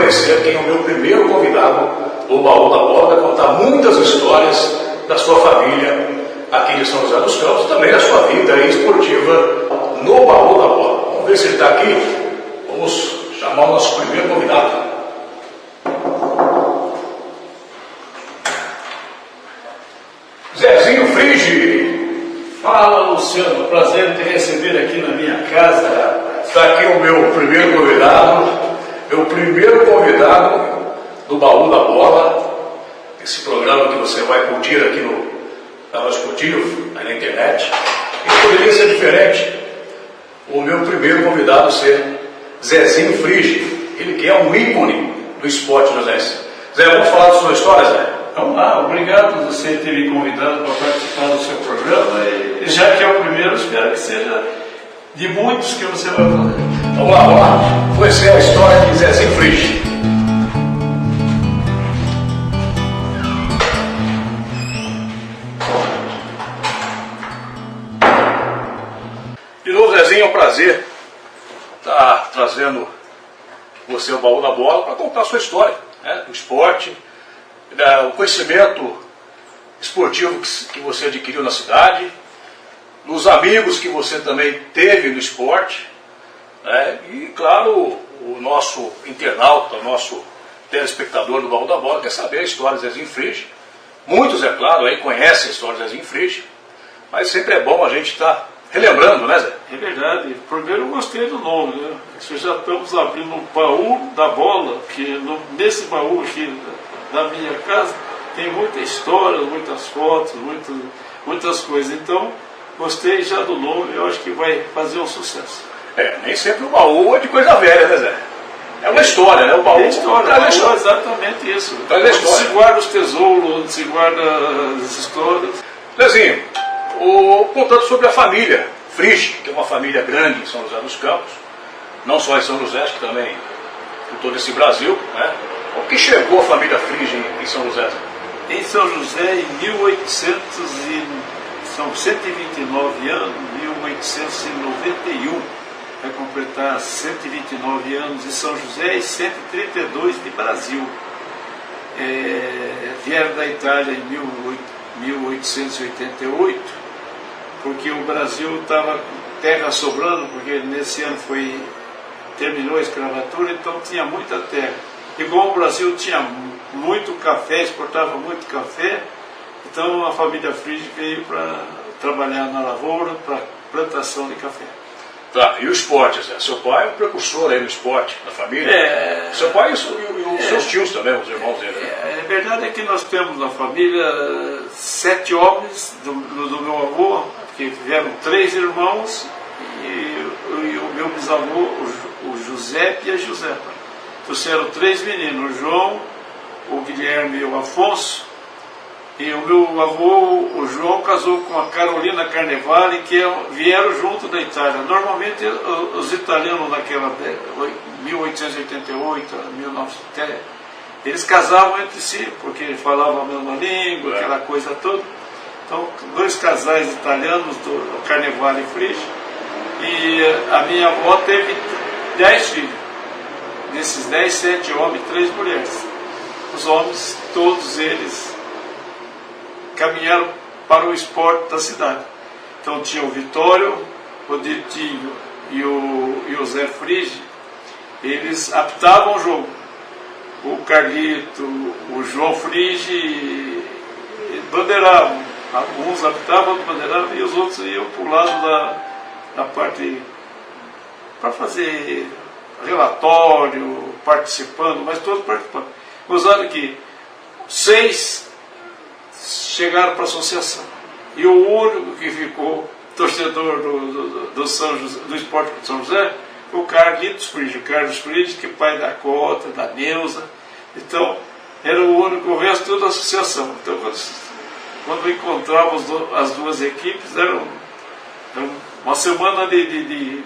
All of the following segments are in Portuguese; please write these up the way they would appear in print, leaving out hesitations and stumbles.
conhecer quem é o meu primeiro convidado do Baú da Bola. Vai contar muitas histórias da sua família aqui de São José dos Campos, também da sua vida esportiva no Baú da Bola. Vamos ver se ele está aqui. Vamos chamar o nosso primeiro convidado. Zezinho Frigi. Fala, Luciano, prazer em te receber aqui na minha casa. Está aqui o meu primeiro convidado do Baú da Bola, esse programa que você vai curtir aqui no canal esportivo, aí na internet. E poderia ser diferente o meu primeiro convidado ser Zezinho Frigi, ele que é um ícone do esporte josense. Zé, vamos falar da sua história, Zé? Vamos lá, obrigado por você ter me convidado para participar do seu programa. E já que é o primeiro, espero que seja de muitos que você vai fazer. Vamos lá. Conhecer a história de Zezinho Frigi. De novo, Zezinho, é um prazer estar trazendo você ao Baú da Bola para contar a sua história, né, do esporte, o conhecimento esportivo que você adquiriu na cidade, dos amigos que você também teve no esporte, né, e, claro, o nosso internauta, o nosso telespectador do Baú da Bola quer saber a história de Zezinho Frigi. Muitos, é claro, aí conhecem a história de Zezinho Frigi, mas sempre é bom a gente estar relembrando, né, Zé? É verdade. Primeiro eu gostei do nome, né? Já estamos abrindo um baú da bola, que nesse baú aqui da minha casa tem muita história, muitas fotos, muitas coisas. Então, gostei já do nome, eu acho que vai fazer um sucesso. Nem sempre o baú é de coisa velha, né, Zé? É uma história, né? O baú é história, traz a história. Exatamente isso. Onde se guarda os tesouros, onde se guarda as histórias. Zezinho, contando sobre a família Frigi, que é uma família grande em São José dos Campos, não só em São José, acho que também em todo esse Brasil, né? O que chegou a família Frigi em São José? Em São José, em 1800 são 129 anos, 1891, vai completar 129 anos de São José e 132 de Brasil. Vieram da Itália em 1888, porque o Brasil estava com terra sobrando, porque nesse ano terminou a escravatura, então tinha muita terra. E como o Brasil tinha muito café, exportava muito café, então a família Frigi veio para trabalhar na lavoura, para plantação de café. Tá, e o esporte, Zé? Seu pai é um precursor aí no esporte, na família? Seu pai e os seus tios também, os irmãos dele. A verdade é que nós temos na família 7 homens do meu avô, que vieram 3 irmãos, e o meu bisavô, o José e a Josefa. Trouxeram 3 meninos, o João, o Guilherme e o Afonso. E o meu avô, o João, casou com a Carolina Carnevale, que vieram junto da Itália. Normalmente os italianos naquela década, 1888, 1900, eles casavam entre si, porque falavam a mesma língua, aquela coisa toda. Então, 2 casais italianos, do Carnevale e Frigi, e a minha avó teve 10 filhos. Desses 10, 7 homens e 3 mulheres. Os homens, todos eles, caminharam para o esporte da cidade. Então tinha o Vitório, o Ditinho e o Zé Frigi, eles apitavam o jogo. O Carlito, o João Frigi bandeiravam. Alguns apitavam, bandeiravam, e os outros iam para o lado da parte para fazer relatório, participando, mas todos participando. Gozado que 6 chegaram para a associação. E o único que ficou torcedor do esporte de São José foi o Carlitos Frigi. O Carlos Frigi, que é pai da Cota, da Neuza. Então, era o único, o resto tudo da associação. Então, quando encontrávamos as duas equipes, era uma semana de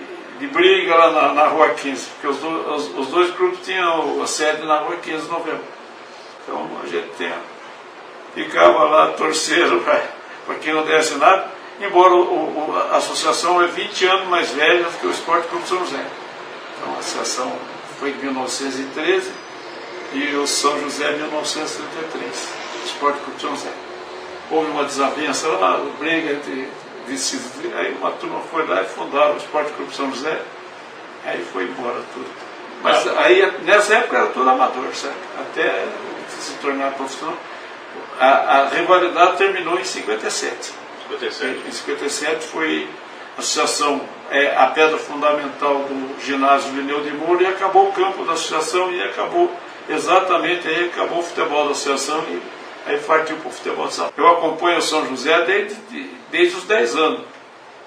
briga lá na Rua 15, porque os dois clubes tinham a sede na Rua 15 de Novembro. Então, a gente ficava lá torcendo para que não desse nada, embora a associação é 20 anos mais velha do que o Esporte Clube São José. Então a associação foi de 1913 e o São José em 1933, Esporte Clube São José. Houve uma desavença lá, briga entre vices, aí uma turma foi lá e fundaram o Esporte Clube São José, aí foi embora tudo. Mas aí, nessa época era tudo amador, certo? Até se tornar profissional. A rivalidade terminou em 57. Em 57 foi a associação, a pedra fundamental do ginásio Lineu de Moura, e acabou o campo da associação, e acabou exatamente, aí acabou o futebol da associação, e aí partiu para o futebol de São Paulo. Eu acompanho o São José desde os 10 anos.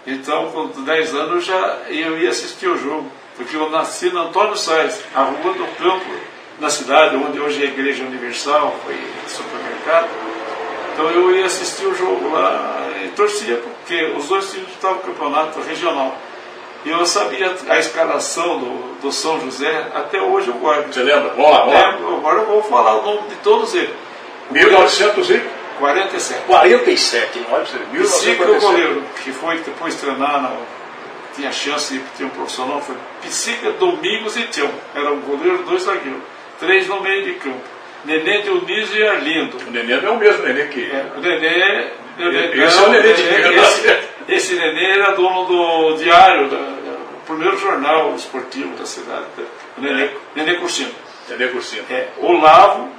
Então, com 10 anos eu ia assistir o jogo, porque eu nasci na Antônio Sais, a rua do campo na cidade, onde hoje é a Igreja Universal, foi supermercado. Então eu ia assistir o jogo lá e torcia, porque os dois times estavam no campeonato regional. E eu sabia a escalação do São José, até hoje eu guardo. Você lembra? Vamos lá. Lembro, agora eu vou falar o nome de todos eles. 1947. 47, olha você. Psica, o goleiro, que foi depois treinar, tinha chance de ter um profissional, foi Psica, Domingos e Tião. Era um goleiro, 2 zagueiros. 3 no meio de campo. Nenê, Dionísio e Arlindo. O Nenê não é o mesmo Nenê que... O Nenê... Esse é o Nenê de verdade. Esse Nenê era dono do diário, do primeiro jornal esportivo da cidade. O Nenê Cursino. Nenê Cursino. Olavo,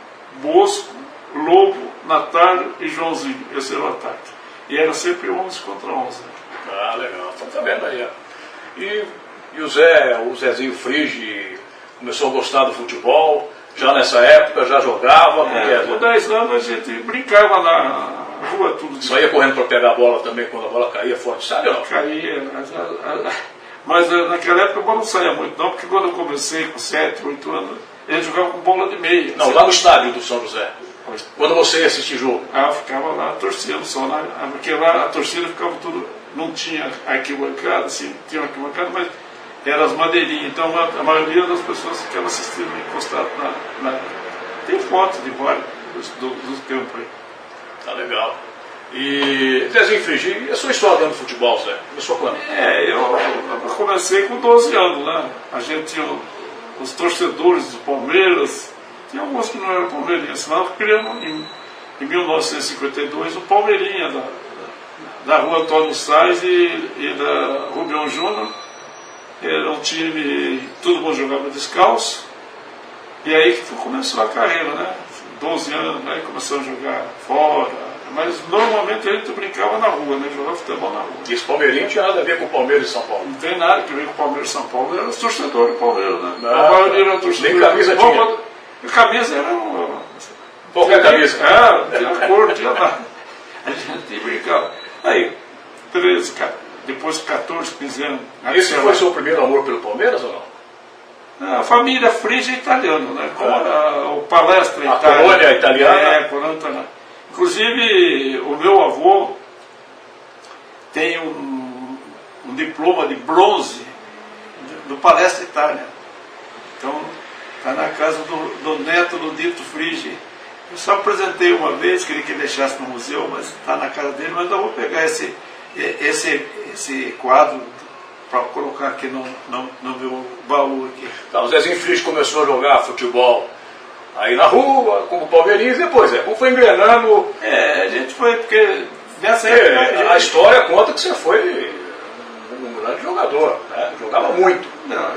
Bosco, Lobo, Natália e Joãozinho. Esse era o ataque. E era sempre 11 contra 11. Ah, legal. Então tá vendo aí. E o Zezinho Frigi começou a gostar do futebol, já nessa época, já jogava. Com 10 anos a gente brincava na rua, tudo. Só ia correndo para pegar a bola também, quando a bola caía fora, sabe? Não? Caía, mas naquela época a bola não saía muito não, porque quando eu comecei com 7, 8 anos, ele jogava com bola de meia. Não, lá no estádio do São José. Quando você ia assistir jogo? Eu ficava lá torcendo só, porque lá a torcida ficava tudo, não tinha arquibancada, assim, tinha arquibancada, mas eram as madeirinhas, então a maioria das pessoas ficava assistindo encostado Tem fotos de vários dos tempos aí. Tá legal. E Zezinho Frigi, e a sua história dentro do futebol, Zé? Começou quando? Eu comecei com 12 anos, né? A gente tinha os torcedores do Palmeiras, tinha alguns que não eram palmeirenses, nós criamos em 1952 o Palmeirinha da rua Antônio Sais e da Rubião Júnior. Era um time, todo mundo jogava descalço, e aí que começou a carreira, né? 12 anos, aí começou a jogar fora, mas normalmente a gente brincava na rua, né? Jogava futebol na rua. E esse Palmeirinho não tinha nada a ver com o Palmeiras e São Paulo? Não tem nada que ver com o Palmeiras e São Paulo, era os torcedores do Palmeiras, né? Não, a maioria era torcedor. Nem camisa tinha? A camisa era qualquer camisa? Não tinha cor, não tinha nada. A gente brincava. Aí, 13, depois de 14, 15 anos. Esse foi seu primeiro amor pelo Palmeiras ou não? A família Frigi é italiana, né? Como o Palestra a colônia italiana. A colônia italiana. Inclusive, o meu avô tem um diploma de bronze do Palestra Itália. Então, está na casa do neto do Dito Frigi. Eu só apresentei uma vez, queria que ele deixasse no museu, mas está na casa dele, mas eu vou pegar esse quadro para colocar aqui no meu baú aqui. Então, o Zezinho Frigi começou a jogar futebol aí na rua, como palmeirinho, e depois, como foi engrenando... a gente foi, porque nessa época... A história conta que você foi um grande jogador, né? Jogava muito. Não,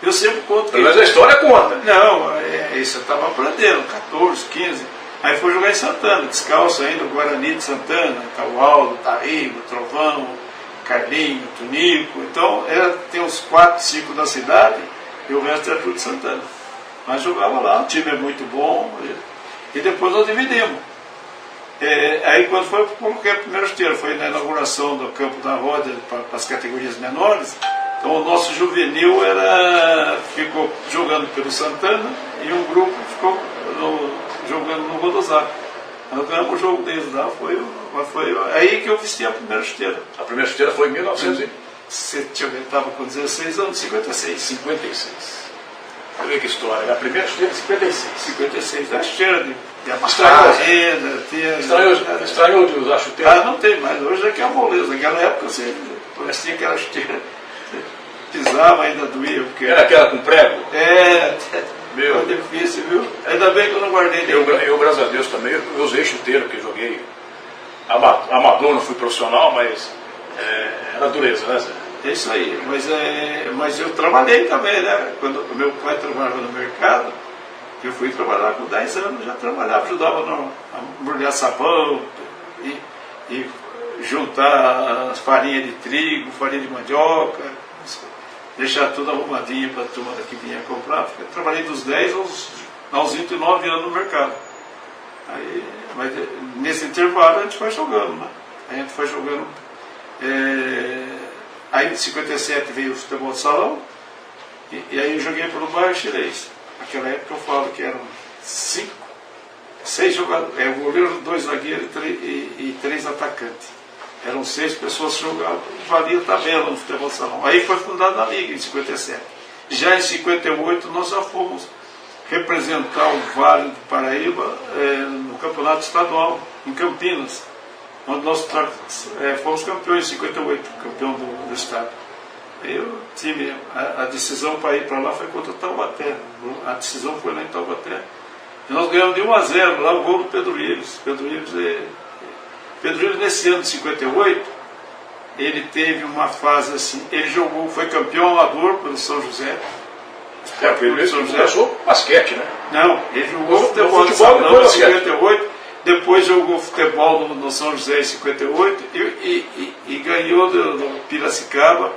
eu sempre conto que... Mas a história conta. Não, isso eu estava aprendendo, 14, 15... Aí foi jogar em Santana, descalço ainda, o Guarani de Santana, Taualdo, Taíba, Trovão, Carlinho, Tunico. Então, tem uns 4, 5 da cidade e o resto era tudo de Santana. Mas jogava lá, o time é muito bom. E depois nós dividimos. Aí quando foi, eu coloquei a primeira esteira, foi na inauguração do Campo da Roda para as categorias menores. Então o nosso juvenil ficou jogando pelo Santana e um grupo ficou jogando no Rodosar. Nós ganhamos o jogo deles lá, foi aí que eu vesti a primeira chuteira. A primeira chuteira foi em 1900 eu estava com 16 anos, 56. 56. Olha que história, a primeira chuteira de 56. 56, a chuteira de amassar a renda. Estranhou de usar chuteira? Não tem mais, hoje é que é a moleza. Naquela época você tinha aquela chuteira, pisava, ainda doía. Porque... Era aquela com prego? Meu. Foi difícil, viu? Ainda bem que eu não guardei Eu, graças a Deus, também, eu usei chuteiro, que joguei amador, não fui profissional, mas era dureza, né, Zé? É isso aí, mas eu trabalhei também, né? Quando o meu pai trabalhava no mercado, eu fui trabalhar com 10 anos, já trabalhava, ajudava a embrulhar sabão e juntar as farinhas de trigo, farinha de mandioca, deixar tudo arrumadinho para a turma que vinha comprar. Eu trabalhei dos 10 aos 29 anos no mercado. Aí, mas nesse intervalo a gente foi jogando, né? A gente foi jogando. Aí em 57 veio o futebol de salão, e aí eu joguei pelo bairro chinês. Naquela época eu falo que eram 6 jogadores, goleiro, 2 zagueiros e 3 atacantes. Eram 6 pessoas que jogavam, valia tabela no futebol de salão. Aí foi fundada a Liga em 57. Já em 58 nós já fomos representar o Vale do Paraíba no campeonato estadual, em Campinas, onde nós fomos campeões em 58, campeão do estado. Aí o time, a decisão para ir para lá foi contra o Taubaté. A decisão foi lá em Taubaté. E nós ganhamos de 1-0, lá o gol do Pedro Ives. Pedro Ives, nesse ano de 58, ele teve uma fase assim, ele jogou, foi campeão amador pelo São José. Ele começou basquete, né? Não, ele jogou futebol de salão em 58, depois jogou futebol no São José em 58 e ganhou do Piracicaba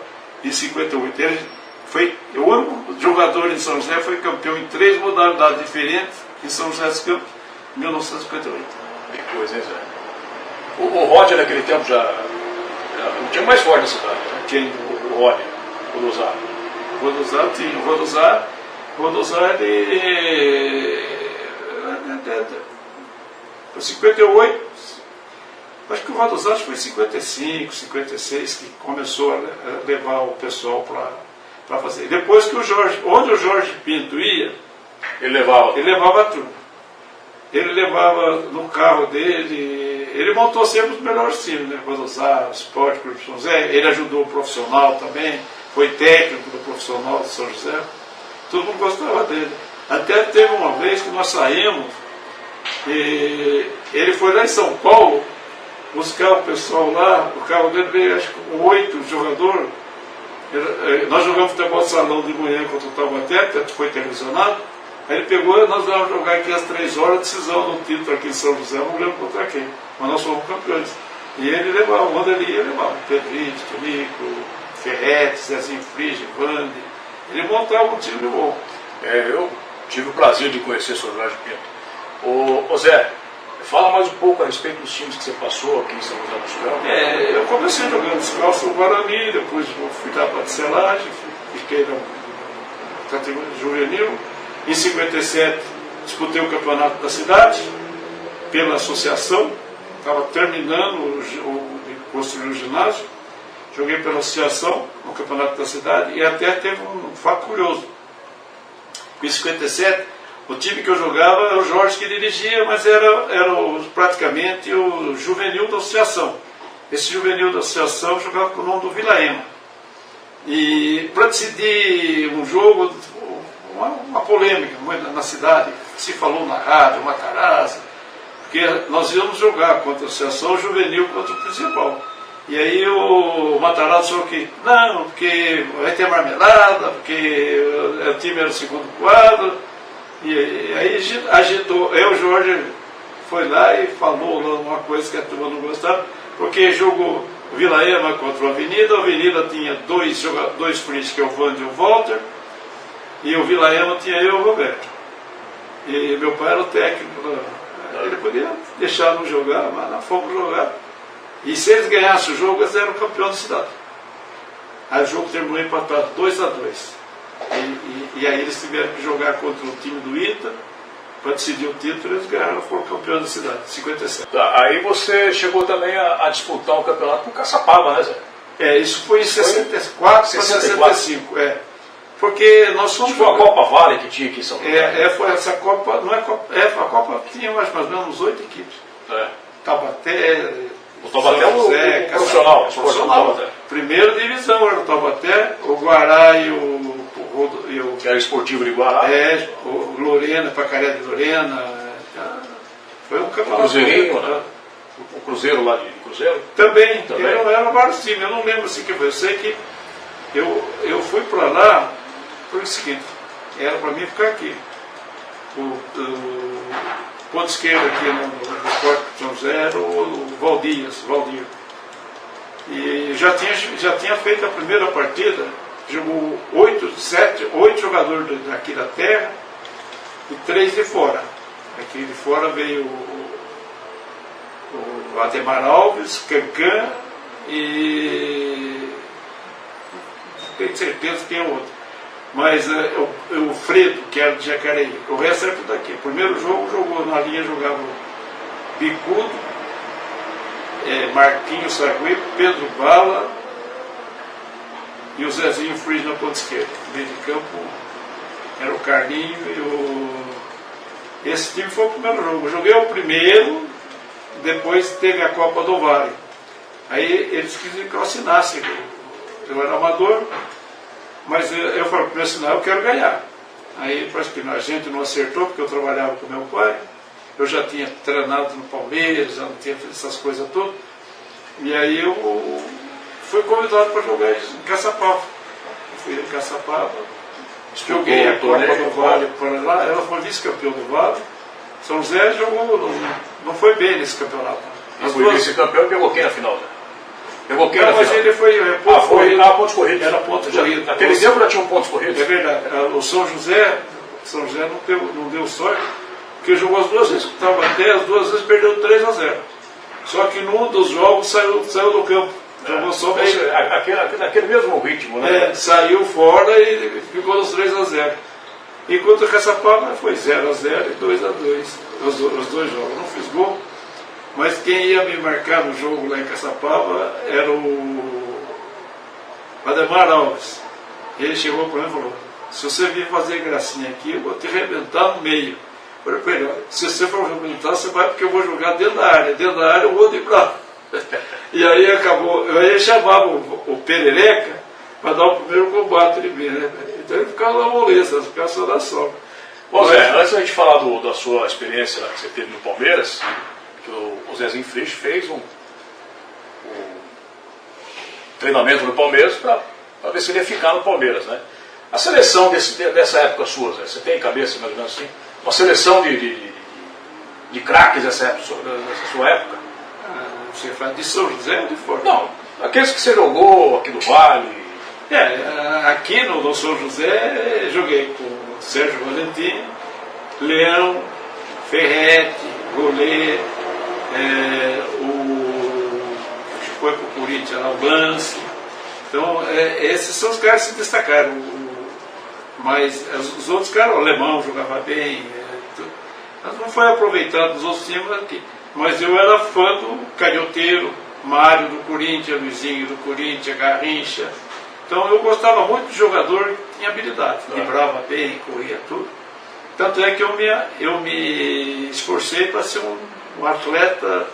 em 58. Ele foi o único jogador em São José, foi campeão em 3 modalidades diferentes em São José dos Campos, em 1958. Que coisa, hein, Zé? O Roger naquele tempo já não tinha mais forte na cidade, né? Quem? O Roger, o Rodozar. O Rodozar ele... Foi 58, acho que o Rodozar foi 55, 56, que começou a levar o pessoal para fazer. Depois que onde o Jorge Pinto ia, ele levava a turma. Ele levava no carro dele, ele montou sempre os melhores times, né? Rodozar, Sport, Clube São José, ele ajudou o profissional também, foi técnico do profissional de São José, todo mundo gostava dele. Até teve uma vez que nós saímos, e ele foi lá em São Paulo buscar o pessoal lá, o carro dele veio acho que com 8 jogadores. Nós jogamos futebol de salão de manhã contra o Taubaté, que foi televisionado. Aí ele pegou e nós vamos jogar aqui às 3 horas, decisão do título aqui em São José, não lembro contra quem, mas nós fomos campeões. E ele levava, onde ele ia, levava Pedrito, Tonico, Ferretti, Zezinho Frige, Vande. Ele montava um time bom. Eu tive o prazer de conhecer o Sr. Jorge Pinto. Ô Zé, fala mais um pouco a respeito dos times que você passou aqui em São José dos Campos. Eu comecei jogando descalço no Guarani, depois fui dar para a Selagem, fiquei na categoria juvenil. Em 57 disputei o campeonato da cidade pela associação, estava terminando de construir o ginásio, joguei pela associação no campeonato da cidade e até teve um fato curioso. Em 57 o time que eu jogava era o Jorge que dirigia, mas era praticamente o juvenil da associação. Esse juvenil da associação jogava com o nome do Vilaema. E para decidir um jogo, uma polêmica na cidade, se falou na rádio, Matarazzo, porque nós íamos jogar contra a associação juvenil contra o principal. E aí o Matarazzo falou que não, porque vai ter marmelada, porque o time era o segundo quadro. E aí agitou. Aí o Jorge foi lá e falou lá uma coisa que a turma não gostava, porque jogou o Vilaema contra o Avenida. A Avenida tinha dois políticos, que é o Vande e o Walter, e o Vilaema tinha eu e o Roberto. E meu pai era o técnico. Ele podia deixar não jogar, mas nós fomos jogar. E se eles ganhassem o jogo, eles eram campeões da cidade. Aí o jogo terminou empatado 2-2. E aí eles tiveram que jogar contra o time do Ita para decidir o título. Eles ganharam, foram campeões da cidade, 57. Tá, aí você chegou também a disputar um campeonato com Caçapava, né, Zé? Isso foi em 64 para 65. Porque nós fomos. Foi a Copa Vale que tinha aqui em São Paulo. Foi essa Copa, não é Copa. A Copa tinha mais ou menos 8 equipes. Taubaté. O Taubaté é o profissional. Primeira divisão era o Taubaté, o Guará e o Que era esportivo de Guará. O Lorena, Pacaré de Lorena. Foi um campeonato. Cruzeirinho, né? O Cruzeiro lá de Cruzeiro? Também. Era vários times, eu não lembro assim que foi. Eu sei que eu fui para lá por o seguinte, era para mim ficar aqui. O ponto esquerdo aqui no Esporte São José era o Valdir. E já tinha feito a primeira partida, jogou 8 jogadores daqui da terra e 3 de fora. Aqui de fora veio o Ademar Alves, Cancan e não tenho certeza quem é o outro. Mas o Fredo, que era de Jacareí, o resto era tudo daqui. O primeiro jogo jogou na linha, jogava Bicudo, Marquinhos Sagui, Pedro Bala e o Zezinho Friz na ponta esquerda. No meio de campo era o Carlinho e esse time foi o primeiro jogo. Eu joguei o primeiro, depois teve a Copa do Vale. Aí eles queriam que eu assinasse. Eu era amador, mas eu falei, para assinar eu quero ganhar. Aí parece que a gente não acertou, porque eu trabalhava com meu pai. Eu já tinha treinado no Palmeiras, já não tinha feito essas coisas todas. E aí eu fui convidado para jogar em Caçapava. Eu fui em Caçapava, joguei a Copa do Vale para lá, ela foi vice-campeão do Vale. São José jogou, não foi bem nesse campeonato. Foi vice-campeão e pegou quem na final? Pegou quem na final? Mas ele foi pontos corridos. Era pontos corridos. Naquele tempo já tinha pontos corridos. É verdade. O São José não deu sorte, porque jogou as duas vezes, estava até as duas vezes perdeu 3-0. Só que num dos jogos saiu do campo. Jogou só meio. Naquele mesmo ritmo, né? Saiu fora e ficou nos 3-0. Enquanto o Caçapava foi 0-0 e 2-2. Os dois jogos. Não fiz gol. Mas quem ia me marcar no jogo lá em Caçapava era o Ademar Alves. Ele chegou para mim e falou: se você vir fazer gracinha aqui, eu vou te arrebentar no meio. Eu falei para ele: se você for arrebentar, você vai, porque eu vou jogar dentro da área. Dentro da área eu vou driblar. E aí acabou. Aí chamava o Perereca para dar o primeiro combate de mim, né? Então ele ficava na moleza, ficava só na sombra. Bom, Zé, antes da gente falar da sua experiência que você teve no Palmeiras, que o Zezinho Frisch fez um treinamento no Palmeiras para ver se ele ia ficar no Palmeiras, né? A seleção dessa época sua, Zé, você tem em cabeça mais ou menos assim? Uma seleção de craques dessa sua época? Você fala de São José ou de fora? Não, aqueles que você jogou aqui do Vale. Aqui no São José joguei com o Sérgio Valentim, Leão, Ferretti, Golê, que foi para o Corinthians, o Lance. Então, esses são os caras que se destacaram. Mas os outros caras, o Alemão jogava bem, mas não foi aproveitado nos outros times aqui. Mas eu era fã do Canhoteiro, Mário do Corinthians, Luizinho do Corinthians, Garrincha. Então eu gostava muito de jogador que tinha habilidade, vibrava bem, corria tudo. Tanto é que eu me esforcei para ser um atleta.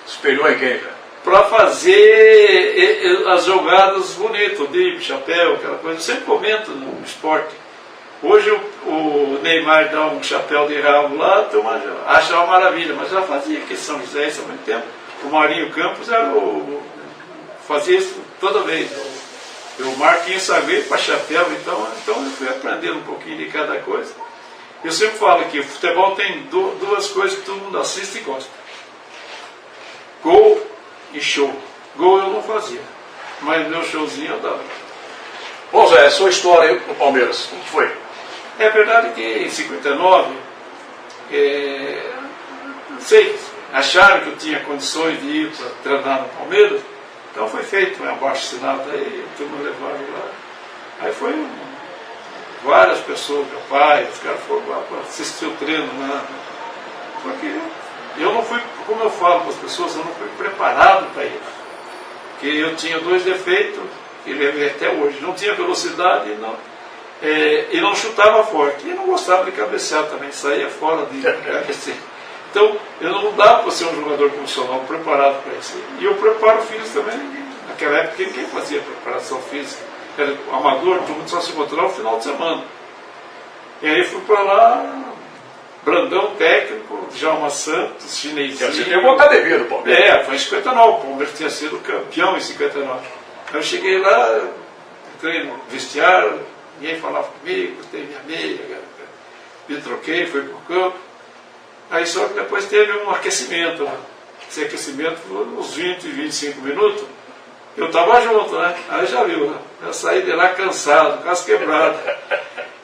Espelhou em quem, cara? Para fazer as jogadas bonitas, drible, chapéu, aquela coisa. Eu sempre comento no esporte. Hoje o Neymar dá um chapéu de rabo lá, a turma acha uma maravilha, mas já fazia aqui em São José isso há muito tempo. O Marinho Campos fazia isso toda vez. O Marquinhos Sagui para chapéu, então eu fui aprendendo um pouquinho de cada coisa. Eu sempre falo que o futebol tem duas coisas que todo mundo assiste e gosta: gol e show. Gol eu não fazia, mas meu showzinho eu dava. Bom, Zé, sua história aí no Palmeiras, como foi? É verdade que em 59, não sei, acharam que eu tinha condições de ir para treinar no Palmeiras, então foi feito um abaixo-assinado aí, tudo me levaram lá. Aí foi várias pessoas, meu pai, os caras foram lá para assistir o treino lá. Só que eu não fui, como eu falo para as pessoas, eu não fui preparado para ir. Porque eu tinha 2 defeitos, que levei até hoje. Não tinha velocidade e não chutava forte. E não gostava de cabecear também, saía fora de cabecear. Então, eu não dava para ser um jogador profissional preparado para isso. E eu preparo físico também. Naquela época, quem fazia preparação física? era amador, todo mundo só se encontrava no final de semana. E aí fui para lá, Brandão técnico, Djalma Santos, chinesinho. Você tem uma academia do Palmeiras. Foi em 59, o Palmeiras tinha sido campeão em 59. Aí eu cheguei lá, entrei no vestiário, ninguém falava comigo, botei minha meia, me troquei, fui pro campo. Aí só que depois teve um aquecimento, né? Esse aquecimento foi uns 20, 25 minutos. Eu estava junto, né? Aí já viu, né? Eu saí de lá cansado, quase quebrado.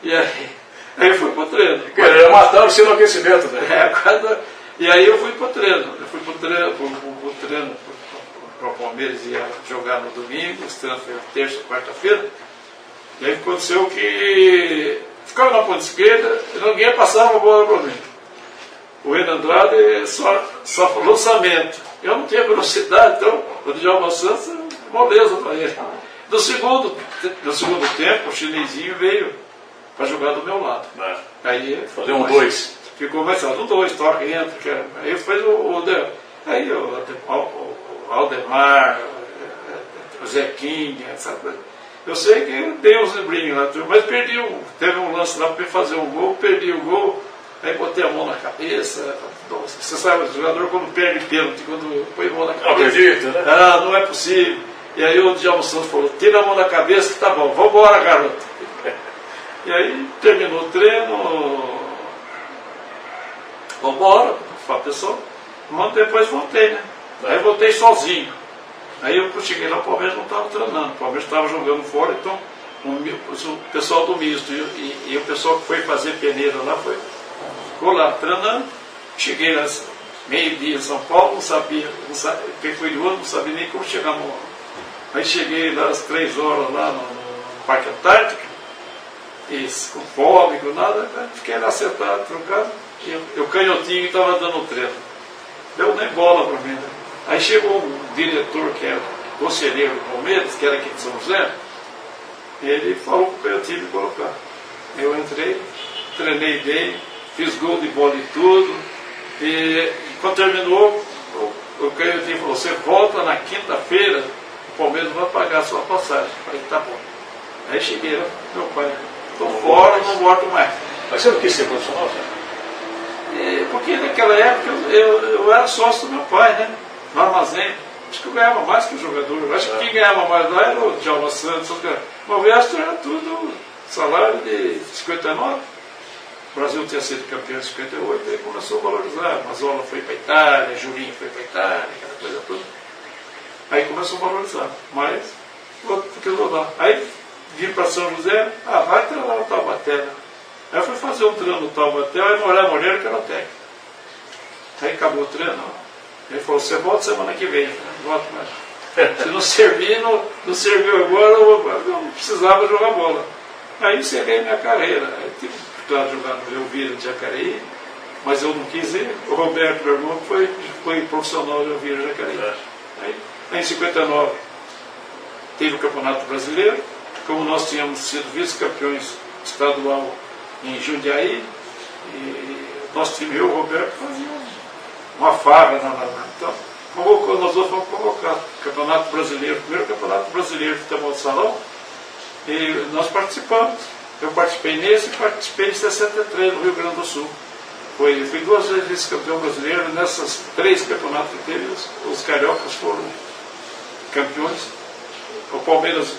E aí eu fui pro treino. Mataram você no aquecimento, né? E aí eu fui pro treino. Eu fui pro treino para o Palmeiras, ia jogar no domingo, os treinos foi terça, quarta-feira. E aí aconteceu que ficava na ponta esquerda e ninguém passava a bola para mim. O Renan Andrade só falou lançamento. Eu não tinha velocidade, então o Djalma Santos, moleza para ele. No segundo tempo, o chinesinho veio para jogar do meu lado. Aí fazer um 2. Ficou mais alto, um 2, toca, entra. Aí fez aí o Aldemar, o Zequinha, sabe? Eu sei que dei uns livrinhos lá, mas teve um lance lá para fazer um gol, perdi o gol, aí botei a mão na cabeça. Você sabe, o jogador quando perde pênalti, quando põe a mão na cabeça. Acredito, né? Não é possível. E aí o Djalma Santos falou, tira a mão da cabeça que tá bom, vamos embora, garoto. E aí terminou o treino, vamos embora, pessoal. Um ano depois voltei, né? Aí voltei sozinho. Aí eu cheguei lá, o Palmeiras não estava treinando, o Palmeiras estava jogando fora, então o pessoal do misto e o pessoal que foi fazer peneira lá ficou lá treinando. Cheguei lá meio-dia em São Paulo, não sabia, quem foi do ano, não sabia nem como chegar no. Aí cheguei lá às 3 horas lá no Parque Antártico, com fome, com nada, fiquei lá sentado, trocado, e o canhotinho estava dando treino. Deu nem bola para mim, né? Aí chegou um diretor que era conselheiro do Palmeiras, que era aqui de São José, e ele falou para o canhotinho me colocar. Eu entrei, treinei bem, fiz gol de bola e tudo, e quando terminou, o canhotinho falou, você volta na quinta-feira, o Palmeiras vai pagar a sua passagem. Eu falei, tá bom. Aí cheguei lá, meu pai, estou fora, não volto mais. Mas você não quis ser profissional, cara? Porque naquela época eu era sócio do meu pai, né? No armazém. Acho que eu ganhava mais que o jogador. Acho que quem ganhava mais lá era o Djalma Santos. O resto era tudo salário de 59. O Brasil tinha sido campeão em 58, aí começou a valorizar. Mazola foi para a Itália, Julinho foi para a Itália, aquela coisa toda. Aí começou a valorizar. Mas, fiquei lá. Aí vim para São José, vai treinar no Taubaté, né? Aí eu fui fazer um treino no Taubaté, aí Moreira que era o técnico. Aí acabou o treino. Ele falou, você volta semana que vem. Não volto mais. Se não servir, não serviu agora, eu não precisava jogar bola. Aí encerrei minha carreira. Aí tive que jogar no Elvira de Jacareí, mas eu não quis ir. O Roberto, meu irmão, foi profissional de Elvira de Jacareí. Aí em 59 teve o Campeonato Brasileiro. Como nós tínhamos sido vice-campeões estadual em Jundiaí, e nosso time, eu e o Roberto, fazíamos uma farra então, nós dois fomos convocados. Campeonato Brasileiro, primeiro Campeonato Brasileiro de Futebol de Salão, e nós participamos. Eu participei nesse e participei em 63 no Rio Grande do Sul. Fui 2 vezes vice-campeão brasileiro, nessas 3 campeonatos que teve, os cariocas foram campeões. O Palmeiras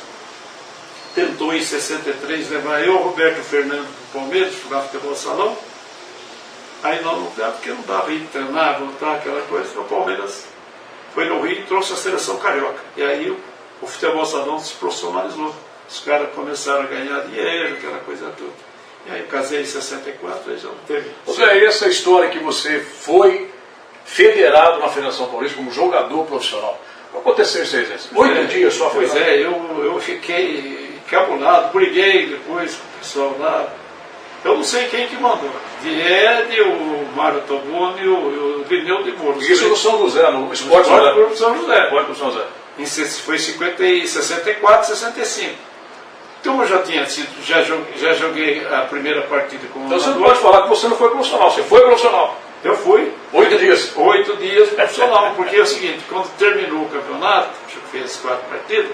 tentou em 63 levar eu, Roberto Fernando, do Palmeiras, jogar futebol salão. Aí nós não dava, porque não dava ir treinar, voltar, aquela coisa. O Palmeiras foi no Rio e trouxe a seleção carioca. E aí o futebol salão se profissionalizou. Os caras começaram a ganhar dinheiro, aquela coisa toda. E aí eu casei em 64, aí já não teve. Zé, essa história que você foi federado na Federação Paulista como jogador profissional. O que aconteceu isso aí, Zé? 8 dias só foi. Pois eu fiquei encabulado, briguei depois com o pessoal lá. Eu não sei quem que mandou. Viede, o Mário Toboni e o Vineu de Moura. Isso no São José, no Esporte São José. São José. Foi em 64, 65. Então eu já tinha sido, já joguei a primeira partida com o Então você não pode falar que você não foi profissional, você foi profissional. Eu fui. 8 dias. 8 dias profissional, porque é o seguinte, quando terminou o campeonato, acho que fez 4 partidas,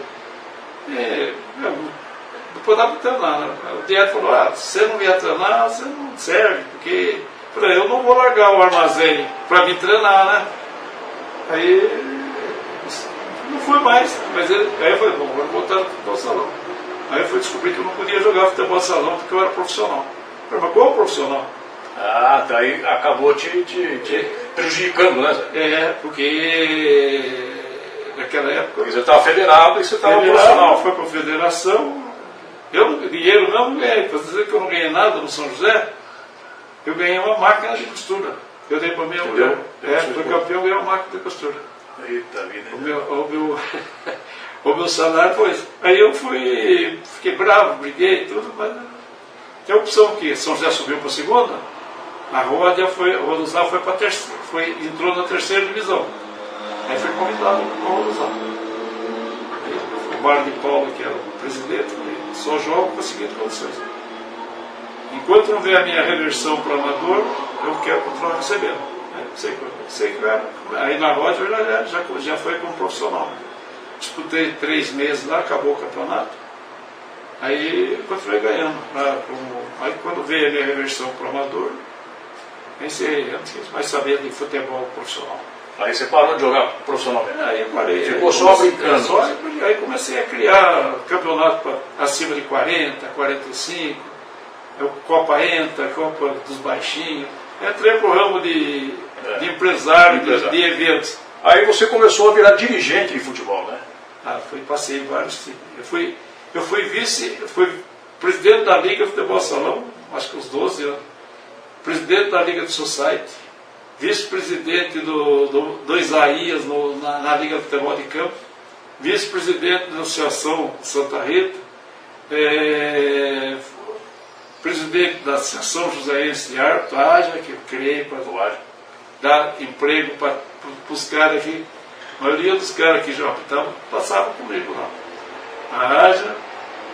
depois dá para treinar, né? O diretor falou, se você não vier treinar, você não serve, porque eu não vou largar o armazém para me treinar, né? Aí não fui mais, mas aí eu falei, bom, vou voltar no futebol salão. Aí eu fui descobrir que eu não podia jogar futebol salão porque eu era profissional. Eu falei, mas qual profissional? Daí acabou te prejudicando, né, Zé? Porque naquela época... Porque você estava federado e você estava profissional. Foi para a federação, dinheiro não ganhei. Para dizer que eu não ganhei nada no São José, eu ganhei uma máquina de costura. Eu dei para mim, fui campeão, ganhei uma máquina de costura. Eita vida. O meu salário foi isso. Aí eu fiquei bravo, briguei e tudo, mas tem a opção que São José subiu para a segunda, a Roda foi para a terceira, entrou na terceira divisão. Aí foi convidado para o Rodosal. O Bar de Paulo, que era o presidente, só jogo com as seguintes condições. Enquanto não vier a minha reversão para o amador, eu quero continuar recebendo. Aí na Roda já foi como profissional. Disputei 3 meses lá, acabou o campeonato. Aí continuei ganhando. Aí quando veio a minha reversão para o amador, pensei, eu não quis mais saber de futebol profissional. Aí você parou de jogar profissionalmente? Aí eu parei. Ficou só brincando? Aí comecei a criar campeonato acima de 40, 45, Copa Enta, Copa dos Baixinhos. Entrei para o ramo de empresário, de eventos. Aí você começou a virar dirigente de futebol, né? Passei vários times. Eu fui presidente da Liga de Futebol Salão, acho que uns 12 anos. Presidente da Liga de Society, vice-presidente do Isaías na Liga de Futebol de Campo, vice-presidente da Associação Santa Rita, presidente da Associação Joséense de Arbitragem, que eu criei para dar emprego para os caras aqui. A maioria dos caras que já optavam passavam comigo lá. A Ágia,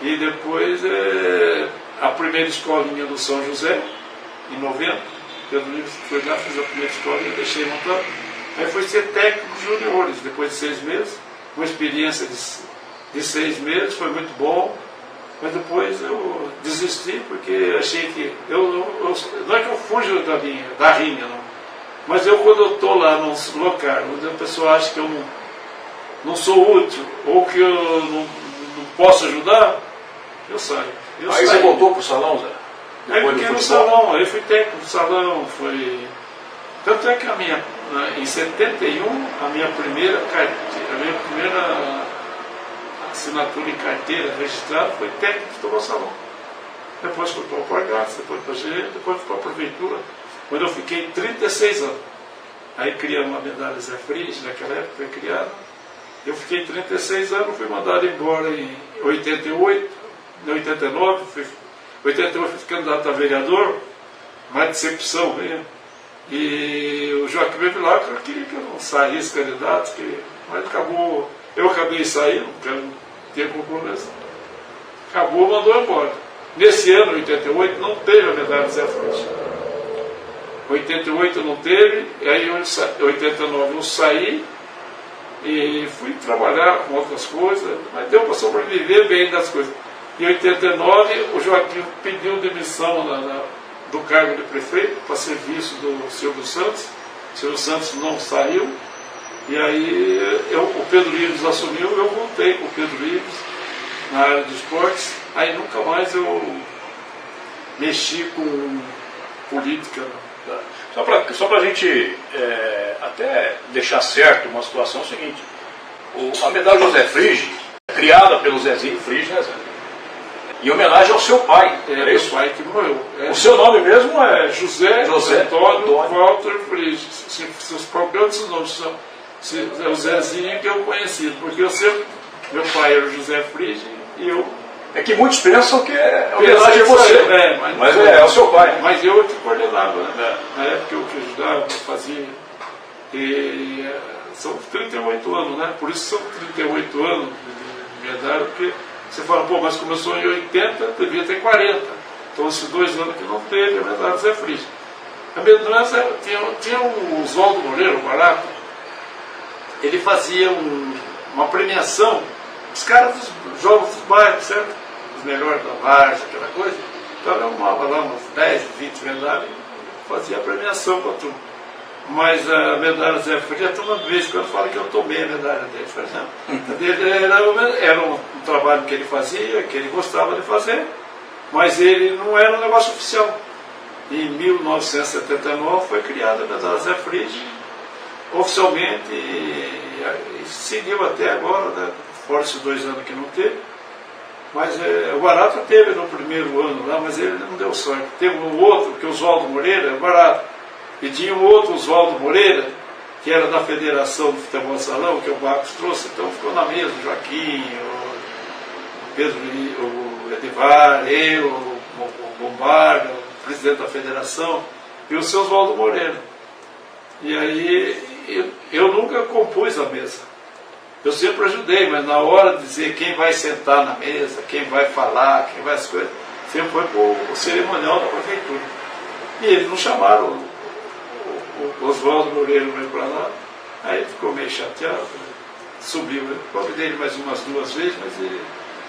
e depois a primeira escolinha do São José, em 90. Pedro Livre foi lá, fiz a primeira escolinha, deixei montando. Aí foi ser técnico de juniores, depois de 6 meses. Uma experiência de 6 meses, foi muito bom. Mas depois eu desisti porque achei que... não é que eu fujo da rinha, não. Mas quando eu estou lá num local onde a pessoa acha que eu não sou útil ou que eu não posso ajudar, eu saio. Aí você voltou para o salão, Zé? Aí fiquei no salão, aí fui técnico do salão. Tanto é que em 71, a minha primeira assinatura em carteira registrada foi técnico de futebol salão. Depois fui para o Alpargatas, depois para a gerente, depois fui para a prefeitura, quando eu fiquei 36 anos. Aí criamos a medalha Zé Frige, naquela época foi criada. Eu fiquei 36 anos, fui mandado embora em 88, em 89, em 88 fui candidato a vereador, mais decepção mesmo. E o Joaquim Bevilacqua queria que eu não saísse candidato, mas eu acabei saindo, porque eu não tinha compromisso. Acabou, mandou embora. Nesse ano, 88, não teve a medalha Zé Frige. 88 não teve, e aí em 89 eu saí e fui trabalhar com outras coisas, mas deu para sobreviver bem das coisas. Em 89 o Joaquim pediu demissão do cargo de prefeito para serviço do Silvio Santos. O Silvio Santos não saiu, e aí o Pedro Livres assumiu, eu voltei com o Pedro Livres na área de esportes, aí nunca mais eu mexi com política. Só para a gente até deixar certo uma situação, é o seguinte: a medalha José Frige, criada pelo Zezinho Frige, né, Zé? Em homenagem ao seu pai. É isso? Pai que morreu. O seu nome mesmo é José Antônio Walter Frige. Seus próprios nomes são o Zezinho que eu conheci, porque meu pai era José Frige e eu. É que muitos pensam que a homenagem é você, mas é o seu pai. Mas eu que coordenava, né? Na época eu que ajudava, eu fazia. E são 38 anos, né? Por isso são 38 anos de medalha, porque você fala, pô, mas começou em 80, devia ter 40. Então esses 2 anos que não teve a medalha Zé Frige. A medalha tinha o Oswaldo Moreira, o barato, ele fazia uma premiação, os caras dos jogos dos bairros, certo? os melhores da Várzea, aquela coisa. Então eu arrumava lá umas 10, 20 medalhas e fazia a premiação para tudo. Mas a medalha Zé Frias, toda vez que eu falo que eu tomei a medalha dele, por exemplo. Era um trabalho que ele fazia, que ele gostava de fazer, mas ele não era um negócio oficial. Em 1979 foi criada a medalha Zé Frias, oficialmente, e seguiu até agora, né? Fora esses 2 anos que não teve. Mas o Barato teve no primeiro ano lá, mas ele não deu sorte. Teve um outro, que é o Oswaldo Moreira, Barato. E tinha um outro Oswaldo Moreira, que era da Federação do Futebol Salão, que o Marcos trouxe, então ficou na mesa, o Joaquim, o Pedro, o Edivar, eu, o Bombarda, o presidente da federação, e o seu Oswaldo Moreira. E aí eu nunca compus a mesa. Eu sempre ajudei, mas na hora de dizer quem vai sentar na mesa, quem vai falar, quem vai as coisas, sempre foi para o cerimonial da prefeitura. E eles não chamaram o Oswaldo Moreira veio para lá, aí ele ficou meio chateado, subiu. Eu convidei ele mais umas 2 vezes, mas ele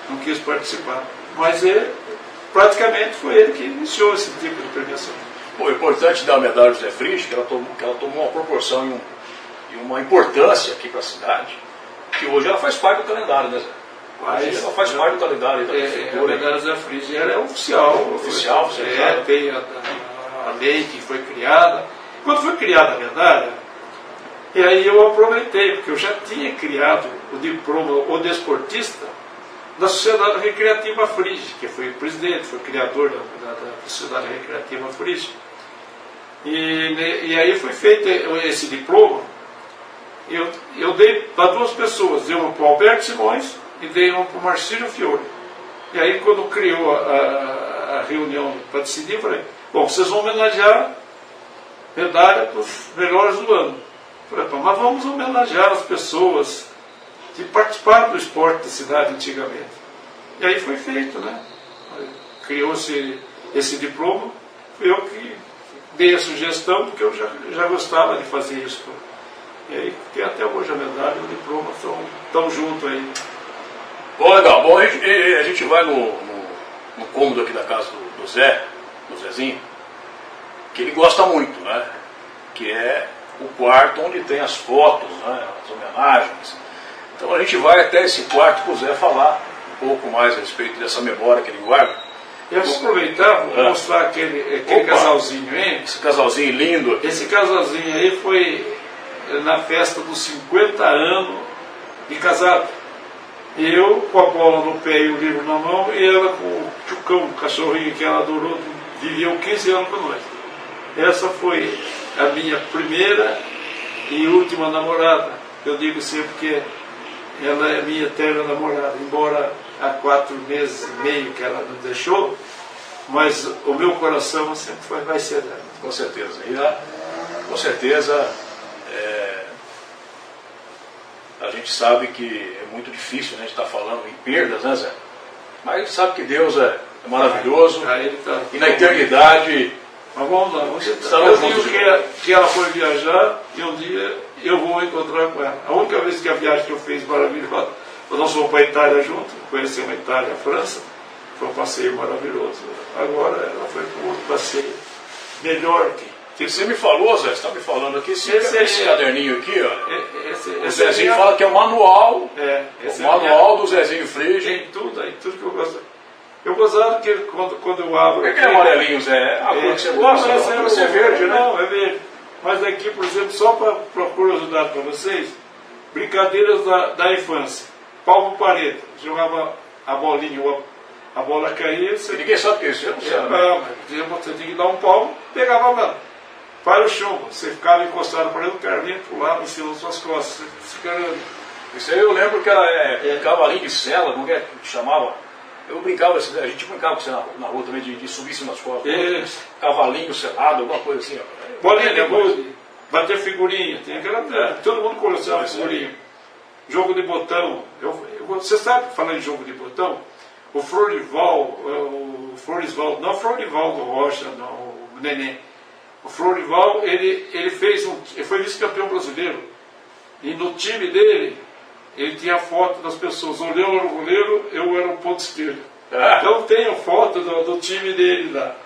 não quis participar. Mas praticamente foi ele que iniciou esse tipo de premiação. O importante da medalha do Zé Frias, que ela tomou uma proporção e uma importância aqui para a cidade, que hoje ela faz parte do calendário, né, Zé? Hoje ela faz parte do calendário da prefeitura. A medalha Zé Frias ela é oficial. Oficial, tem a lei que foi criada. Quando foi criada a medalha, e aí eu aproveitei, porque eu já tinha criado o diploma, o desportista, da Sociedade Recreativa Frige, que foi o presidente, foi o criador da Sociedade Recreativa Frige. E aí foi feito esse diploma, eu dei para 2 pessoas, dei uma para o Alberto Simões e dei uma para o Marcílio Fiore. E aí quando criou a reunião para decidir, eu falei, bom, vocês vão homenagear medalha para os melhores do ano. Falei, mas vamos homenagear as pessoas que participaram do esporte da cidade antigamente. E aí foi feito, né? Criou-se esse diploma, fui eu que dei a sugestão, porque eu já gostava de fazer isso. E aí tem até hoje a medalha e o diploma estão juntos aí. Bom, legal. Bom, a gente vai no cômodo aqui da casa do Zezinho, que ele gosta muito, né? Que é o quarto onde tem as fotos, né? As homenagens. Então a gente vai até esse quarto para o Zé falar um pouco mais a respeito dessa memória que ele guarda. Eu vou aproveitar, vou mostrar aquele casalzinho, hein? Esse casalzinho lindo aqui. Esse casalzinho aí foi na festa dos 50 anos de casado. Eu com a bola no pé e o livro na mão, e ela com o Tchucão, o cachorrinho que ela adorou, viveu 15 anos com nós. Essa foi a minha primeira e última namorada. Eu digo sempre que ela é minha eterna namorada, embora há 4 meses e meio que ela nos deixou, mas o meu coração sempre vai ser dela. Com certeza. Com certeza, a gente sabe que é muito difícil, né, a gente estar falando em perdas, né, Zé? Mas a gente sabe que Deus é maravilhoso, e na eternidade... Mas vamos lá, eu digo que ela foi viajar e um dia eu vou encontrar com ela. A única vez que a viagem que eu fiz maravilhosa, nós fomos para a Itália junto, conhecemos a Itália e a França, foi um passeio maravilhoso. Agora ela foi para outro passeio melhor que você me falou, Zé, você está me falando aqui, esse caderninho aqui, ó. O Zezinho fala que é o manual, o manual do Zezinho Frias. Tem tudo aí, tudo que eu gosto. Eu gostava que quando eu abro... Por que é amarelinho, Zé? A cor que você gosta, não é verde, né? Não, é verde. Mas aqui, por exemplo, só para curiosidade para vocês, brincadeiras da infância. Palmo parede, jogava a bolinha, a bola caía... Ninguém sabe o que é isso, eu não sei. Você tinha que dar um palmo, pegava a bola. Para o chumbo, você ficava encostado para o carrinho, pulava em cima das suas costas. Isso aí eu lembro que era cavalinho de sela, como é que chamava? Eu brincava, a gente brincava com você na rua também, de subir em cima das costas. Cavalinho selado, alguma coisa assim. Bolinha de gude, bater figurinha, tem aquela. Todo mundo colecionava figurinha. Jogo de botão. Você sabe falar em jogo de botão? O Florival, não o Florival do Rocha, não, o Neném. O Florival, ele foi vice-campeão brasileiro. E no time dele, ele tinha a foto das pessoas. O Leão era o goleiro, eu era o ponto esquerdo. Então tenho foto do time dele lá.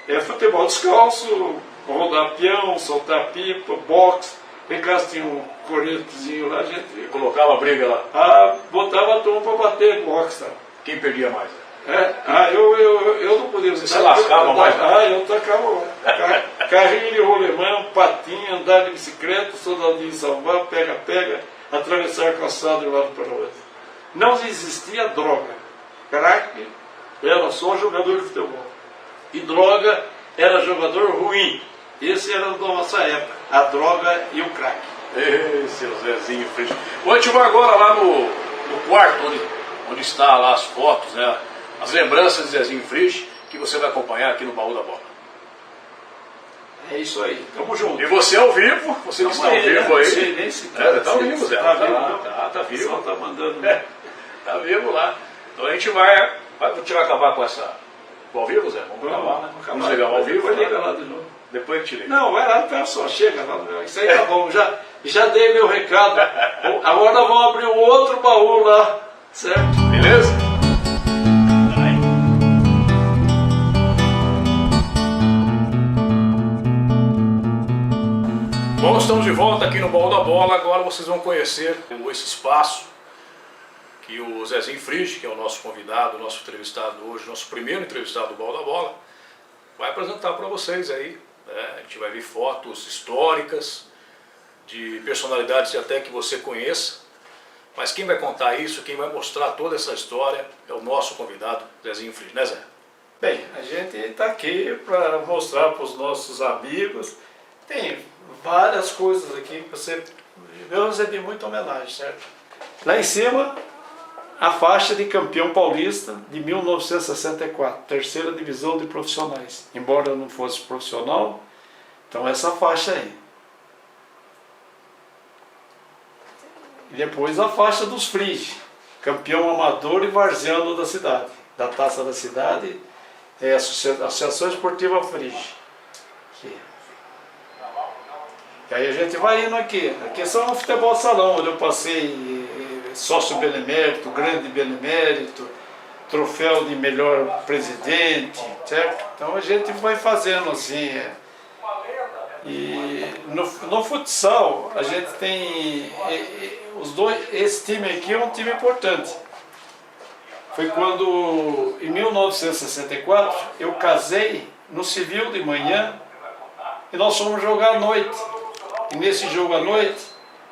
É futebol descalço, rodar peão, soltar pipa, boxe. Em casa tinha um coretezinho lá, a gente Colocava a briga lá. botava a turma para bater boxe. Tá? Quem perdia mais? Eu não podia. Você lascava mais? Eu tacava carrinho de rolemã, patinha, andar de bicicleta, soldadinho salvar, pega, atravessar a calçada de um lado para o outro. Não existia droga. Crack era só jogador de futebol. E droga era jogador ruim. Esse era da nossa época, a droga e o crack. Ei, seu Zezinho Frisch. A gente vai agora lá no quarto, onde está lá as fotos, né? As lembranças de Zezinho Frisch, que você vai acompanhar aqui no Baú da Bola. É isso aí, tamo junto. E você ao vivo, você que está ao vivo aí. Não sei nem se tá ao vivo, Zé. Tá vivo, tá vivo. Só tá mandando. Tá vivo lá. Então a gente vai acabar com essa. Ao vivo, Zé? Vamos acabar, né? Vamos ligar ao vivo. Depois liga lá de novo. Depois a gente liga. Não, vai lá, pessoal, chega lá. Isso aí tá bom, já dei meu recado. Agora nós vamos abrir um outro baú lá, certo? Beleza? Bom, estamos de volta aqui no Baú da Bola. Agora vocês vão conhecer esse espaço que o Zezinho Frisch, que é o nosso convidado, o nosso entrevistado hoje, nosso primeiro entrevistado do Baú da Bola, vai apresentar para vocês aí. Né? A gente vai ver fotos históricas de personalidades até que você conheça. Mas quem vai contar isso, quem vai mostrar toda essa história é o nosso convidado, Zezinho Frisch, né, Zé? Bem, a gente está aqui para mostrar para os nossos amigos. Tem várias coisas aqui que você... Eu recebi muita homenagem, certo? Lá em cima, a faixa de campeão paulista de 1964, terceira divisão de profissionais. Embora eu não fosse profissional, então essa faixa aí. E depois a faixa dos Frisch, campeão amador e varziano da cidade, da Taça da Cidade, a Associação Esportiva Frisch. Aqui. E aí a gente vai indo aqui. Aqui é só um futebol de salão, onde eu passei sócio benemérito, grande benemérito, troféu de melhor presidente, certo? Então a gente vai fazendo assim. E no futsal a gente tem esse time aqui é um time importante. Foi quando em 1964 eu casei no civil de manhã e nós fomos jogar à noite. E nesse jogo à noite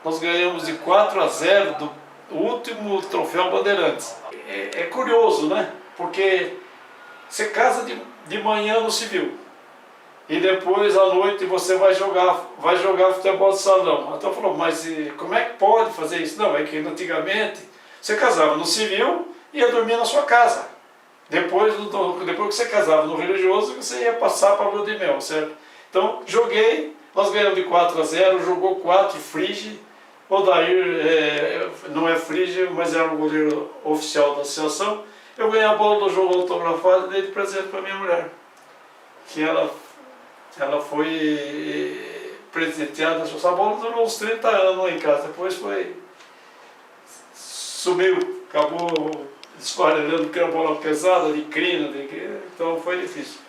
nós ganhamos de 4-0 do último troféu Bandeirantes. É curioso, né? Porque você casa de manhã no civil e depois à noite você vai jogar futebol de salão. Então falou, mas como é que pode fazer isso? Não, é que antigamente você casava no civil e ia dormir na sua casa. Depois que você casava no religioso, você ia passar para a lua de mel, certo? Então joguei, nós ganhamos de 4-0, jogou 4 Frisch. O Dair não é Frisch, mas era o goleiro oficial da associação. Eu ganhei a bola do jogo autografado e dei de presente para minha mulher. Que ela foi presenteada. Essa bola durou uns 30 anos lá em casa. Depois sumiu, acabou esfarelando porque era uma bola pesada, de crina, então foi difícil.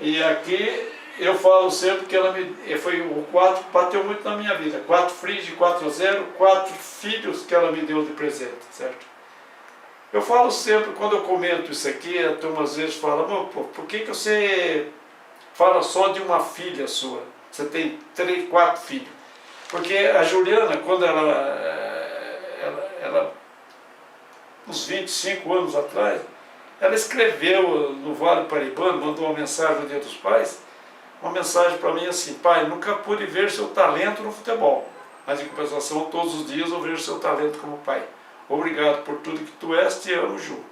E aqui eu falo sempre que o 4 bateu muito na minha vida. 4 Frisch, 4-0, 4 filhos que ela me deu de presente, certo? Eu falo sempre, quando eu comento isso aqui, a turma às vezes fala, por que você fala só de uma filha sua? Você tem 4 filhos. Porque a Juliana, quando ela uns 25 anos atrás, ela escreveu no Vale Paraibano, mandou uma mensagem no Dia dos Pais, uma mensagem para mim assim, pai, nunca pude ver seu talento no futebol, mas em compensação todos os dias eu vejo seu talento como pai. Obrigado por tudo que tu és, te amo, Ju.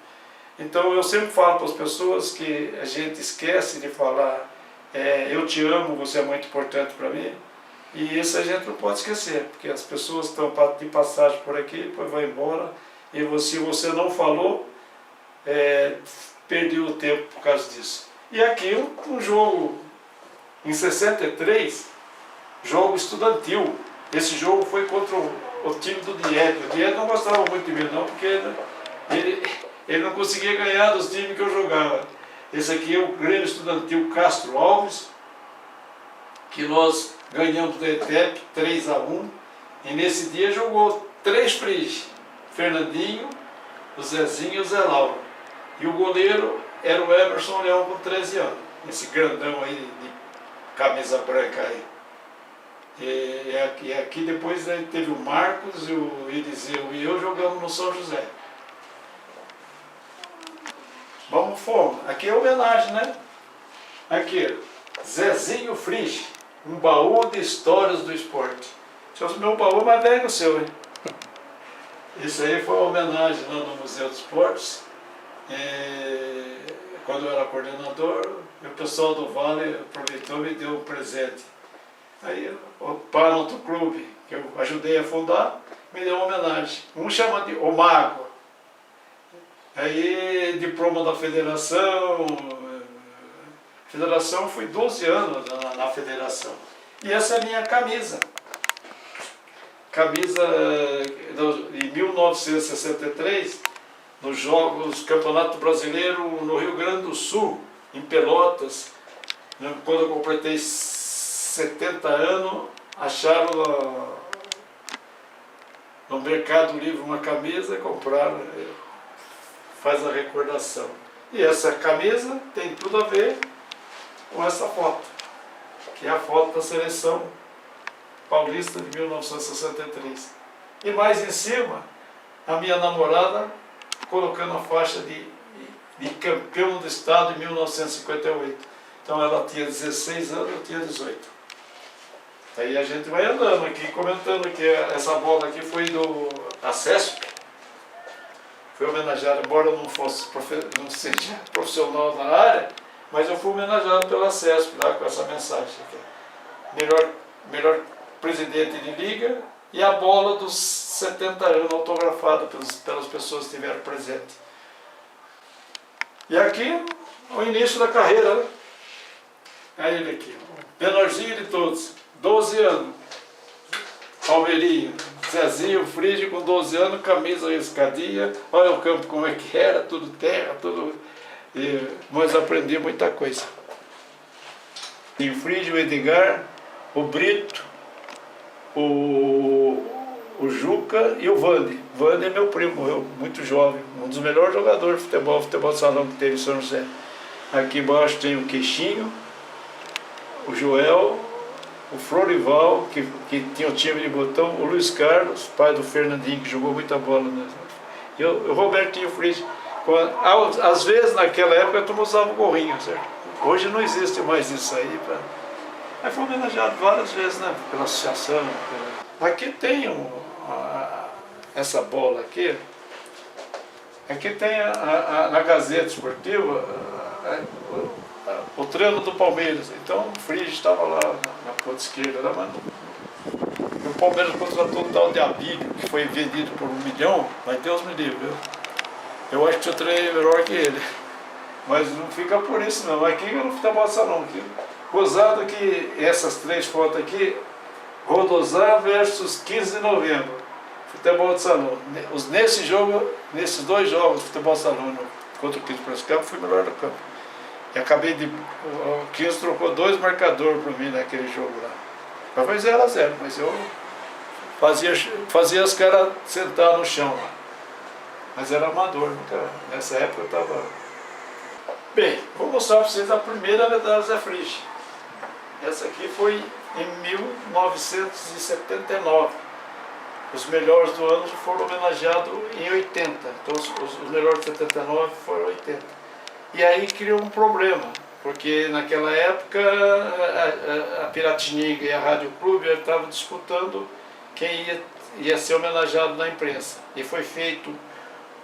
Então eu sempre falo para as pessoas que a gente esquece de falar, eu te amo, você é muito importante para mim, e isso a gente não pode esquecer, porque as pessoas estão de passagem por aqui, depois vão embora, e se você não falou, perdeu o tempo por causa disso. E aqui um jogo em 63, jogo estudantil. Esse jogo foi contra o time do Diego. O Diego não gostava muito de mim não, porque ele não conseguia ganhar dos times que eu jogava. Esse aqui é o Grêmio Estudantil Castro Alves, que nós ganhamos do ETEP 3-1, e nesse dia jogou 3 friges, Fernandinho, o Zezinho e o Zé Lauro. E o goleiro era o Emerson Leão com 13 anos, esse grandão aí de camisa branca aí. E aqui depois teve o Marcos, o Eliseu e eu jogamos no São José. Vamos fomos. Aqui é homenagem, né? Aqui, Zezinho Frisch, um baú de histórias do esporte. O meu baú é mais velho que o seu, hein? Isso aí foi uma homenagem lá no Museu dos Esportes. Quando eu era coordenador, o pessoal do Vale aproveitou e me deu um presente. Aí o Panoto Clube, que eu ajudei a fundar, me deu uma homenagem. Um chama de O Mago. Aí diploma da federação. Federação, fui 12 anos na federação. E essa é a minha camisa. Camisa em 1963, nos Jogos Campeonato Brasileiro no Rio Grande do Sul, em Pelotas. Quando eu completei 70 anos, acharam no Mercado Livre uma camisa, compraram, faz a recordação. E essa camisa tem tudo a ver com essa foto, que é a foto da seleção paulista de 1963. E mais em cima, a minha namorada colocando a faixa de campeão do estado em 1958. Então ela tinha 16 anos, eu tinha 18. Aí a gente vai andando aqui, comentando que essa bola aqui foi da CESP, foi homenageada, embora eu não seja profissional na área, mas eu fui homenageado pela CESP lá com essa mensagem aqui. Melhor presidente de liga, e a bola dos 70 anos autografada pelas pessoas que estiveram presentes. E aqui, o início da carreira, né? É ele aqui, o menorzinho de todos, 12 anos, Palmeirinho, Zezinho Fride com 12 anos, camisa riscadinha, olha o campo como é que era, tudo terra, tudo... mas aprendi muita coisa. E o Fride, o Edgar, o Brito, o Juca e o Vande. Vande é meu primo, morreu muito jovem, um dos melhores jogadores de futebol de salão que teve em São José. Aqui embaixo tem o Queixinho, o Joel, o Florival, que tinha o time de botão, o Luiz Carlos, pai do Fernandinho, que jogou muita bola, né? E o Robertinho Frisch. Às vezes, naquela época, tu usava o gorrinho, certo? Hoje não existe mais isso aí. Aí foi homenageado várias vezes, né? Pela associação. Aqui tem essa bola aqui. Aqui tem na Gazeta Esportiva o treino do Palmeiras. Então o Frisch estava lá na ponta esquerda, lá, mano. E o Palmeiras contratou um tal de Abílio, que foi vendido por 1 milhão, mas Deus me livre, viu? Eu acho que eu treinei melhor que ele. Mas não fica por isso não. Aqui eu não futebol de salão. Gozado que essas 3 fotos aqui, Rodozá versus 15 de novembro. Futebol de salão. Nesses 2 jogos de futebol de salão contra o 15 para esse campo, fui melhor do campo. E acabei o 15 trocou 2 marcadores para mim naquele jogo lá. Mas foi 0-0, mas eu fazia os caras sentar no chão lá. Mas era amador, nessa época eu estava... Bem, vou mostrar para vocês a primeira medalha Zé Frisch. Essa aqui foi em 1979. Os melhores do ano foram homenageados em 80. Então os melhores de 79 foram 80. E aí criou um problema, porque naquela época a Piratininga e a Rádio Clube estavam disputando quem ia ser homenageado na imprensa. E foi feito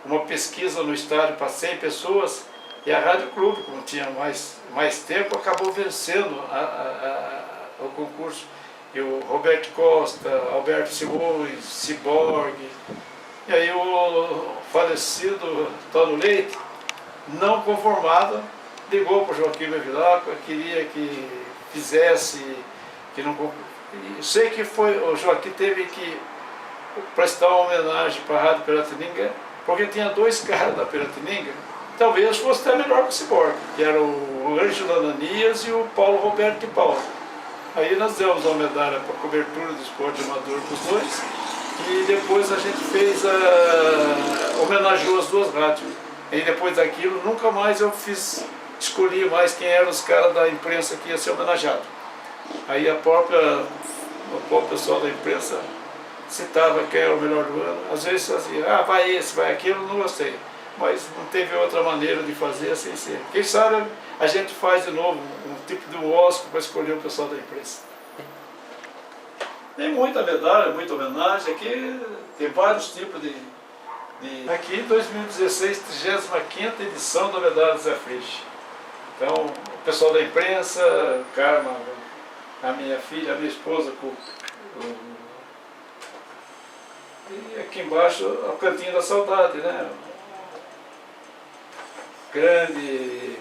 uma pesquisa no estádio para 100 pessoas, e a Rádio Clube, como tinha mais tempo, acabou vencendo o concurso. E o Roberto Costa, Alberto Simões, Ciborgue, e aí o falecido Tano Leite, não conformado, ligou para o Joaquim Bevilacqua, queria que fizesse, que não... Eu sei que o Joaquim teve que prestar uma homenagem para a Rádio Piratininga porque tinha dois caras da Piratininga, talvez fosse até melhor que o Ciborgue, que era o Ângelo Ananias e o Paulo Roberto de Paula. Aí nós demos uma medalha para cobertura do esporte amador para os dois, e depois a gente homenageou as duas rádios. E depois daquilo, nunca mais eu escolhi mais quem eram os caras da imprensa que ia ser homenageado. Aí o próprio pessoal da imprensa citava quem era o melhor do ano. Às vezes fazia, vai esse, vai aquilo, não gostei. Mas não teve outra maneira de fazer sem ser. Quem sabe a gente faz de novo um tipo de Oscar para escolher o pessoal da imprensa. Tem muita medalha, muita homenagem. Aqui tem vários tipos de... Aqui em 2016, 35ª edição da medalha Zé Freixo. Então, o pessoal da imprensa, Karma, a minha filha, a minha esposa, e aqui embaixo o Cantinho da Saudade, né? Grande,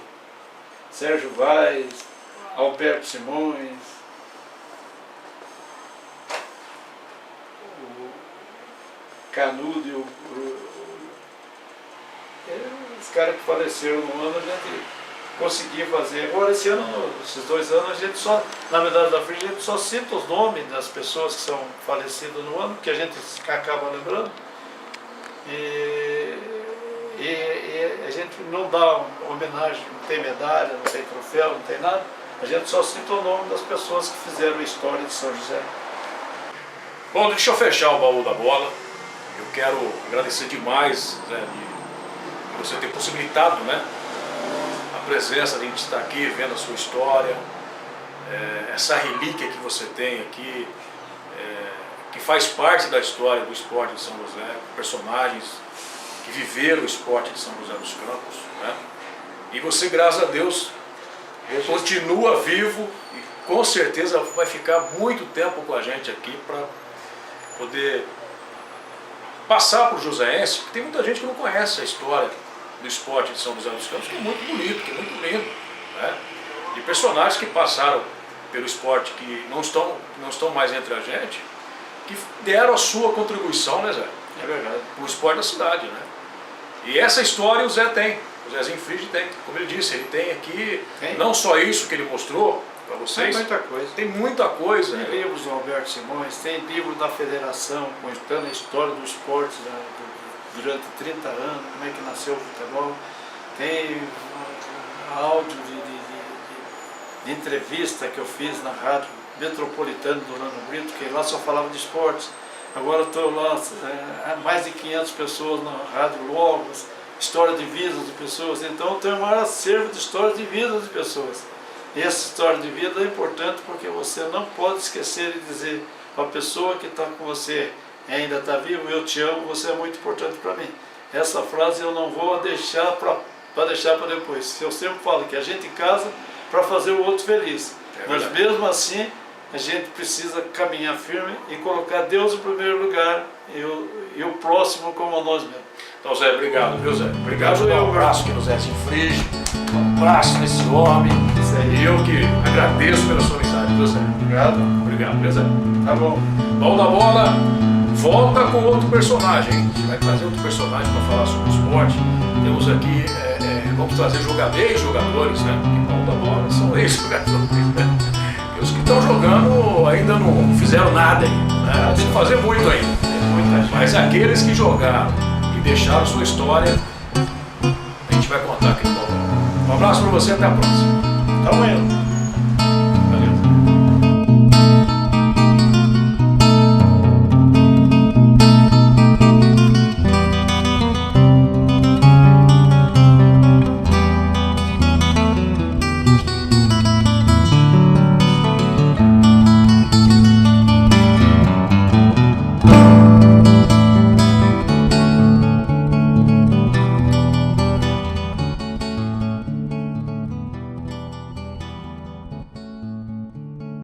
Sérgio Vaz, Alberto Simões, o Canudo e os caras que faleceram no ano, a gente conseguiu fazer. Agora esse ano, esses 2 anos, a gente só, na verdade da Freixo, a gente só cita os nomes das pessoas que são falecidas no ano, que a gente acaba lembrando. E a gente não dá homenagem, não tem medalha, não tem troféu, não tem nada. A gente só cita o nome das pessoas que fizeram a história de São José. Bom, deixa eu fechar o baú da bola. Eu quero agradecer demais, Zé, de você ter possibilitado, né, a presença de a gente estar aqui, vendo a sua história, essa relíquia que você tem aqui, que faz parte da história do esporte de São José, personagens que viveram o esporte de São José dos Campos, né? E você, graças a Deus, continua vivo e com certeza vai ficar muito tempo com a gente aqui para poder passar para o joséense, porque tem muita gente que não conhece a história do esporte de São José dos Campos, que é muito bonito, que é muito lindo, né? De personagens que passaram pelo esporte, que não estão mais entre a gente, que deram a sua contribuição, né, Zé? É verdade. Para o esporte da cidade, né? E essa história o Zé tem, o Zezinho Frige tem, como ele disse, ele tem aqui, não só isso que ele mostrou para vocês, tem muita coisa. Tem muita coisa. Tem livros do Alberto Simões, tem livro da federação contando a história do esporte durante 30 anos, como é que nasceu o futebol, tem áudio de entrevista que eu fiz na rádio Metropolitana do Orlando Brito, que lá só falava de esportes. Agora estou lá, mais de 500 pessoas na Rádio Logos, história de vidas de pessoas. Então tem um maior acervo de história de vidas de pessoas. E essa história de vida é importante porque você não pode esquecer de dizer para a pessoa que está com você, ainda está vivo, eu te amo, você é muito importante para mim. Essa frase eu não vou deixar para deixar para depois. Eu sempre falo que a gente casa para fazer o outro feliz. Mas mesmo assim, a gente precisa caminhar firme e colocar Deus em primeiro lugar e o próximo como nós mesmos. Então, Zé, obrigado, viu, Zé? Obrigado por dar um abraço aqui no Zezinho Frige, um abraço nesse homem. E eu que agradeço pela sua amizade, viu, Zé? Obrigado. Obrigado, viu, Zé? Tá bom. Baú da Bola volta com outro personagem, hein? A gente vai trazer outro personagem para falar sobre o esporte. Temos aqui, vamos trazer jogadores, né? Porque Baú da Bola são ex-jogadores, né? Os que estão jogando ainda não fizeram nada ainda, né? Tem que fazer muito ainda. Mas aqueles que jogaram e deixaram sua história, a gente vai contar aqui no Baú da Bola. Um abraço para você, até a próxima. Tamo indo.